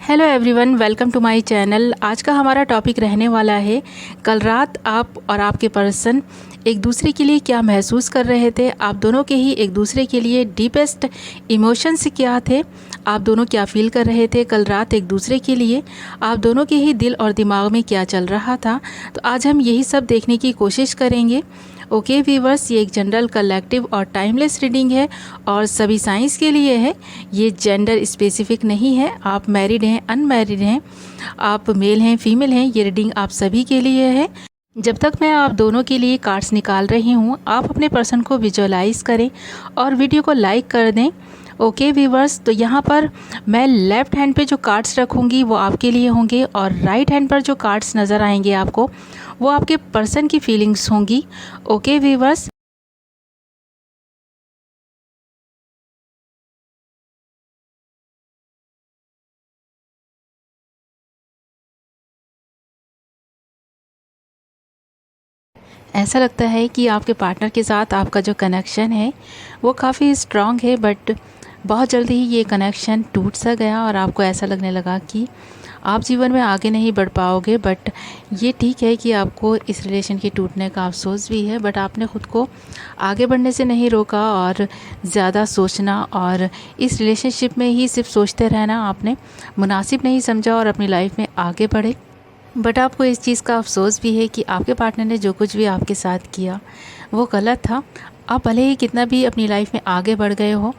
Hello everyone, welcome to my channel. आज का हमारा टॉपिक रहने वाला है कल रात आप और आपके पर्सन एक दूसरे के लिए क्या महसूस कर रहे थे। आप दोनों के ही एक दूसरे के लिए डीपेस्ट इमोशंस क्या थे, आप दोनों क्या फील कर रहे थे कल रात एक दूसरे के लिए, आप दोनों के ही दिल और दिमाग में क्या चल रहा था। तो आज हम यही सब देखने की कोशिश करेंगे। ओके व्यूवर्स, ये एक जनरल कलेक्टिव और टाइमलेस रीडिंग है और सभी साइंस के लिए है। ये जेंडर स्पेसिफिक नहीं है। आप मैरिड हैं, अनमैरिड हैं, आप मेल हैं, फीमेल हैं, ये रीडिंग आप सभी के लिए है। जब तक मैं आप दोनों के लिए कार्ड्स निकाल रही हूँ, आप अपने पर्सन को विजुअलाइज करें और वीडियो को लाइक कर दें। ओके व्यूवर्स, तो यहाँ पर मैं लेफ़्ट हैंड पे जो कार्ड्स रखूँगी वो आपके लिए होंगे और राइट हैंड पर जो कार्ड्स नज़र आएंगे आपको वो आपके पर्सन की फीलिंग्स होंगी। ओके व्यूवर्स, ऐसा लगता है कि आपके पार्टनर के साथ आपका जो कनेक्शन है वो काफ़ी स्ट्रॉन्ग है, बट बहुत जल्दी ही ये कनेक्शन टूट सा गया और आपको ऐसा लगने लगा कि आप जीवन में आगे नहीं बढ़ पाओगे। बट ये ठीक है कि आपको इस रिलेशन के टूटने का अफसोस भी है, बट आपने ख़ुद को आगे बढ़ने से नहीं रोका और ज़्यादा सोचना और इस रिलेशनशिप में ही सिर्फ सोचते रहना आपने मुनासिब नहीं समझा और अपनी लाइफ में आगे बढ़े। बट आपको इस चीज़ का अफसोस भी है कि आपके पार्टनर ने जो कुछ भी आपके साथ किया वो गलत था। आप भले ही कितना भी अपनी लाइफ में आगे बढ़ गए हो,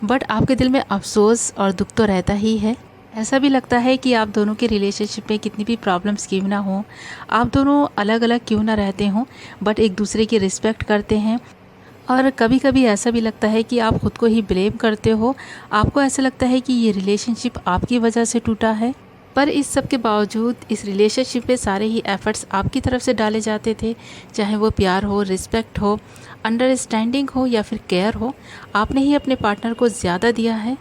बट आपके दिल में अफसोस और दुख तो रहता ही है। ऐसा भी लगता है कि आप दोनों के रिलेशनशिप में कितनी भी प्रॉब्लम्स क्यों ना हो, आप दोनों अलग अलग क्यों ना रहते हों, बट एक दूसरे की रिस्पेक्ट करते हैं। और कभी कभी ऐसा भी लगता है कि आप ख़ुद को ही ब्लेम करते हो। आपको ऐसा लगता है कि ये रिलेशनशिप आपकी वजह से टूटा है, पर इस सब के बावजूद इस रिलेशनशिप पे सारे ही एफ़र्ट्स आपकी तरफ से डाले जाते थे, चाहे वो प्यार हो, रिस्पेक्ट हो, अंडरस्टैंडिंग हो या फिर केयर हो। आपने ही अपने पार्टनर को ज़्यादा दिया है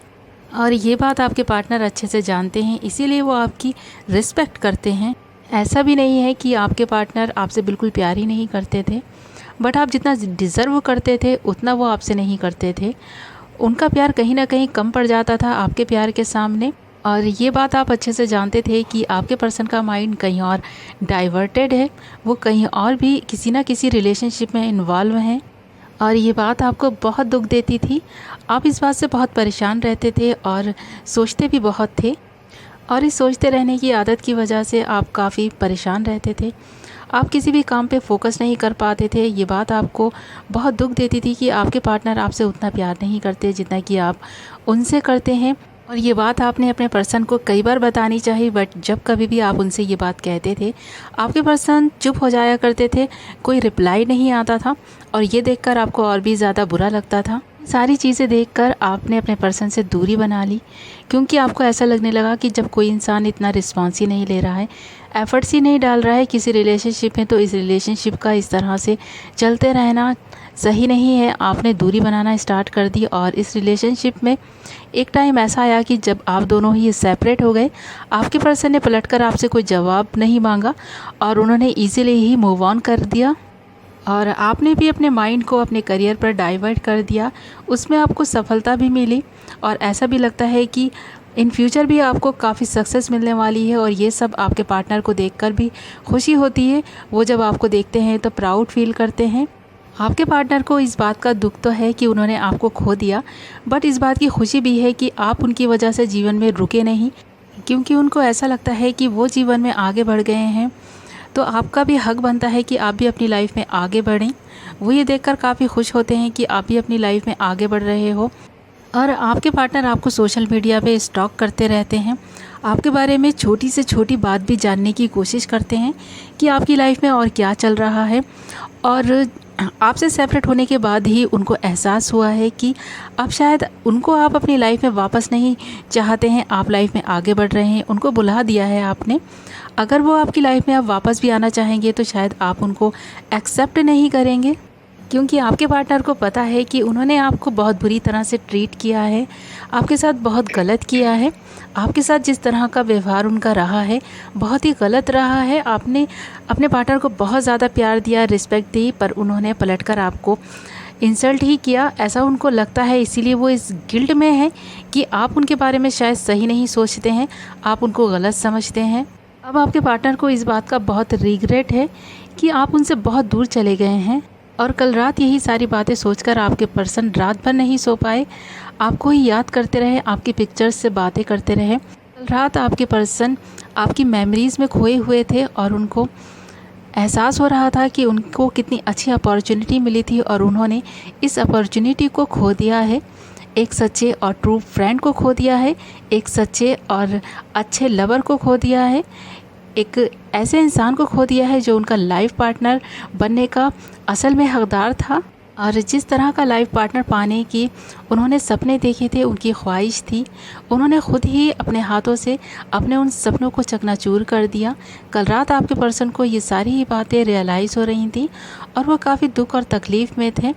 और ये बात आपके पार्टनर अच्छे से जानते हैं, इसीलिए वो आपकी रिस्पेक्ट करते हैं। ऐसा भी नहीं है कि आपके पार्टनर आपसे बिल्कुल प्यार ही नहीं करते थे, बट आप जितना डिज़र्व करते थे उतना वो आपसे नहीं करते थे। उनका प्यार कहीं ना कहीं कम पड़ जाता था आपके प्यार के सामने, और ये बात आप अच्छे से जानते थे कि आपके पर्सन का माइंड कहीं और डाइवर्टेड है, वो कहीं और भी किसी ना किसी रिलेशनशिप में इन्वॉल्व हैं और ये बात आपको बहुत दुख देती थी। आप इस बात से बहुत परेशान रहते थे और सोचते भी बहुत थे, और इस सोचते रहने की आदत की वजह से आप काफ़ी परेशान रहते थे। आप किसी भी काम पे फोकस नहीं कर पाते थे। ये बात आपको बहुत दुख देती थी कि आपके पार्टनर आपसे उतना प्यार नहीं करते जितना कि आप उनसे करते हैं। और ये बात आपने अपने पर्सन को कई बार बतानी चाहिए, बट जब कभी भी आप उनसे ये बात कहते थे आपके पर्सन चुप हो जाया करते थे, कोई रिप्लाई नहीं आता था और ये देखकर आपको और भी ज़्यादा बुरा लगता था। सारी चीज़ें देखकर आपने अपने पर्सन से दूरी बना ली, क्योंकि आपको ऐसा लगने लगा कि जब कोई इंसान इतना रिस्पॉन्स ही नहीं ले रहा है, एफर्ट्स ही नहीं डाल रहा है किसी रिलेशनशिप में, तो इस रिलेशनशिप का इस तरह से चलते रहना सही नहीं है। आपने दूरी बनाना स्टार्ट कर दी और इस रिलेशनशिप में एक टाइम ऐसा आया कि जब आप दोनों ही सेपरेट हो गए, आपके पर्सन ने पलटकर आपसे कोई जवाब नहीं मांगा और उन्होंने इजीली ही मूव ऑन कर दिया, और आपने भी अपने माइंड को अपने करियर पर डाइवर्ट कर दिया। उसमें आपको सफलता भी मिली और ऐसा भी लगता है कि इन फ्यूचर भी आपको काफ़ी सक्सेस मिलने वाली है, और ये सब आपके पार्टनर को देखकर भी खुशी होती है। वो जब आपको देखते हैं तो प्राउड फील करते हैं। आपके पार्टनर को इस बात का दुख तो है कि उन्होंने आपको खो दिया, बट इस बात की खुशी भी है कि आप उनकी वजह से जीवन में रुके नहीं, क्योंकि उनको ऐसा लगता है कि वो जीवन में आगे बढ़ गए हैं, तो आपका भी हक बनता है कि आप भी अपनी लाइफ में आगे बढ़ें। वो ये देखकर काफ़ी खुश होते हैं कि आप भी अपनी लाइफ में आगे बढ़ रहे हो। और आपके पार्टनर आपको सोशल मीडिया पे स्टॉक करते रहते हैं, आपके बारे में छोटी से छोटी बात भी जानने की कोशिश करते हैं कि आपकी लाइफ में और क्या चल रहा है। और आपसे सेपरेट होने के बाद ही उनको एहसास हुआ है कि अब शायद उनको आप अपनी लाइफ में वापस नहीं चाहते हैं, आप लाइफ में आगे बढ़ रहे हैं, उनको बुला दिया है आपने। अगर वो आपकी लाइफ में अब वापस भी आना चाहेंगे तो शायद आप उनको एक्सेप्ट नहीं करेंगे, क्योंकि आपके पार्टनर को पता है कि उन्होंने आपको बहुत बुरी तरह से ट्रीट किया है, आपके साथ बहुत गलत किया है। आपके साथ जिस तरह का व्यवहार उनका रहा है बहुत ही गलत रहा है। आपने अपने पार्टनर को बहुत ज़्यादा प्यार दिया, रिस्पेक्ट दी, पर उन्होंने पलटकर आपको इंसल्ट ही किया, ऐसा उनको लगता है। इसीलिए वो इस गिल्ट में है कि आप उनके बारे में शायद सही नहीं सोचते हैं, आप उनको गलत समझते हैं। अब आपके पार्टनर को इस बात का बहुत रिग्रेट है कि आप उनसे बहुत दूर चले गए हैं और कल रात यही सारी बातें सोचकर आपके पर्सन रात भर नहीं सो पाए, आपको ही याद करते रहे, आपकी पिक्चर्स से बातें करते रहे। कल रात आपके पर्सन आपकी मेमोरीज़ में खोए हुए थे और उनको एहसास हो रहा था कि उनको कितनी अच्छी अपॉर्चुनिटी मिली थी और उन्होंने इस अपॉर्चुनिटी को खो दिया है। एक सच्चे और ट्रू फ्रेंड को खो दिया है, एक सच्चे और अच्छे लवर को खो दिया है, एक ऐसे इंसान को खो दिया है जो उनका लाइफ पार्टनर बनने का असल में हकदार था। और जिस तरह का लाइफ पार्टनर पाने की उन्होंने सपने देखे थे, उनकी ख्वाहिश थी, उन्होंने ख़ुद ही अपने हाथों से अपने उन सपनों को चकनाचूर कर दिया। कल रात आपके पर्सन को ये सारी ही बातें रियलाइज़ हो रही थी और वो काफ़ी दुख और तकलीफ़ में थे।